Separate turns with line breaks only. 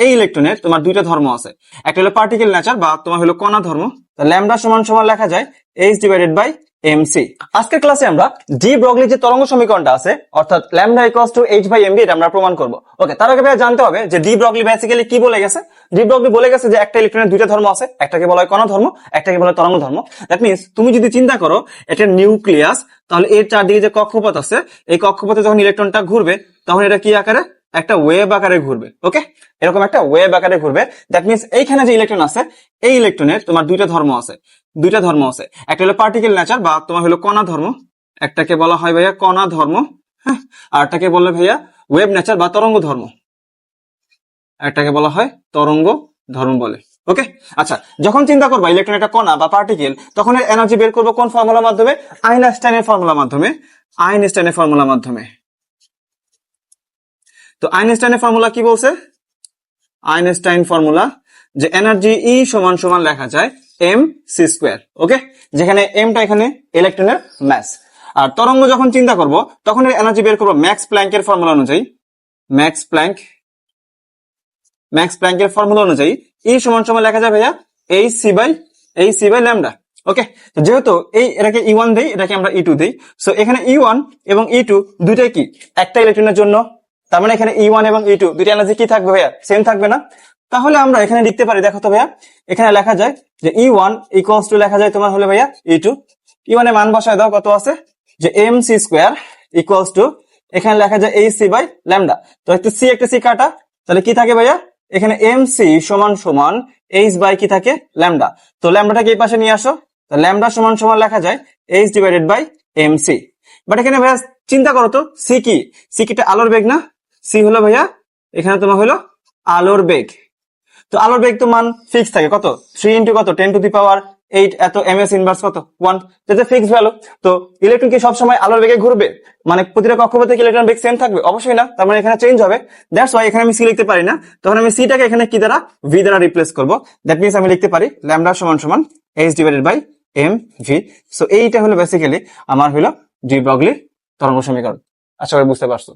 এই ইলেকট্রনের তোমার দুইটা ধর্ম আছে, একটা হলো পার্টিকেল নেচার বা তোমার হলো কণা ধর্ম। ল্যামডা সমান সমান লেখা যায় h ডিভাইডেড বাই mc। আজকের ক্লাসে আমরা ডি ব্রগলি যে তরঙ্গ সমীকরণটা আছে অর্থাৎ lambda equals to h by mv এটা আমরা প্রমাণ করব। ওকে, তার আগে ভাইয়া জানতে হবে যে ডি ব্রগলি বেসিক্যালি কি বলে গেছে। ডি ব্রগলি বলে গেছে যে একটা ইলেকট্রনের দুইটা ধর্ম আছে, একটাকে বলা হয় কণা ধর্ম, একটাকে বলা হয় তরঙ্গ ধর্ম। দ্যাট মিন্স তুমি যদি চিন্তা করো এটা নিউক্লিয়াস, তাহলে এর চারদিকে যে কক্ষপথ আছে এই কক্ষপথে যখন ইলেকট্রনটা ঘুরবে তখন এটা কি আকারে, একটা ওয়েভ আকারে ঘুরবে। ওকে, এরকম একটা ওয়েভ আকারে ঘুরবে। দ্যাট মিন্স এইখানে যে ইলেকট্রন আছে এই ইলেকট্রনের তোমার দুইটা ধর্ম আছে, একটা হলো পার্টিকেল নেচার বা তোমার হলো কণা ধর্ম, একটাকে বলা হয় ভাইয়া কণা ধর্ম, হ্যাঁ, আর একটাকে বলে ভাইয়া ওয়েভ নেচার বা তরঙ্গ ধর্ম, একটাকে বলা হয় তরঙ্গ ধর্ম বলে। ওকে, আচ্ছা, যখন চিন্তা করবা ইলেকট্রন একটা কণা বা পার্টিকেল তখন এর এনার্জি বের করবো কোন ফর্মুলার মাধ্যমে? আইনস্টাইনের ফর্মুলার মাধ্যমে। তো আইনস্টাইনের ফর্মুলা কি বলছে? আইনস্টাইন ফর্মুলা যে এনার্জি ই সমান সমান লেখা যায় এম সি স্কোয়ার। ওকে, যেখানে এমটা এখানে ইলেকট্রনের মাস। আর তরঙ্গ যখন চিন্তা করব তখন এর এনার্জি বের করবো ম্যাক্স প্ল্যাঙ্কের ফর্মুলা অনুযায়ী। ম্যাক্স প্ল্যাঙ্কের ফর্মুলা অনুযায়ী ই সমান সমান লেখা যায় ভাইয়া এইচ সি বাই ল্যামডা। ওকে, তো যেহেতু এটাকে ই ওয়ান দেই, এটাকে আমরা ই টু দেই, সো এখানে ই ওয়ান এবং ই টু দুইটাই কি একটা ইলেকট্রনের জন্য, তার মানে এখানে ই ওয়ান এবং ই টু দুইটা এনার্জি কি থাকবে ভাইয়া? সেম থাকবে না? তাহলে আমরা এখানে লিখতে পারি, দেখো তো ভাইয়া, এখানে লেখা যায় যে ই ওয়ান ইকুয়ালস টু লেখা যায় তোমার হলে ভাইয়া ই টু। ই ওয়ান এর মান বসায় দাও, কত আছে যে M C square equals to এখানে লেখা যায় এইচ সি বাই ল্যামডা। তো একটা সি কাটা, তাহলে কি থাকে ভাইয়া? এখানে এম সি সমান সমান এইচ বাই কি থাকে? ল্যামডা। তো ল্যামডাটাকে এই পাশে নিয়ে আসো, তো ল্যামডা সমান সমান লেখা যায় H divided by M C. But এখানে ভাইয়া চিন্তা করো তো সি কি একটা আলোর বেগ না? সি হলো ভাইয়া এখানে তোমার হলো আলোর বেগ। তো আলোর বেগ তো মান ফিক্স থাকে, কত? 3 ইন্টু কত 10 টু দি পাওয়ার 8 এত এমএস ইনভার্স কত 1, যেটা ফিক্স ভ্যালু। তো ইলেকট্রন কি সবসময় আলোর বেগে ঘুরবে? মানে প্রতিটা কক্ষপথে কি ইলেকট্রন বেগ সেম থাকবে? অবশ্যই না, তার মানে এখানে চেঞ্জ হবে। দ্যাটস ওয়াই এখানে আমি সি লিখতে পারি না, তখন আমি সিটাকে এখানে কি দ্বারা? ভি দ্বারা রিপ্লেস করব। দ্যাট মিন্স আমি লিখতে পারি ল্যামডা সমান সমান H divided by M V. So এইটা হলো বেসিক্যালি আমার হলো ডি ব্রগলি তরঙ্গ সমীকরণ। আশা করি বুঝতে পারছো।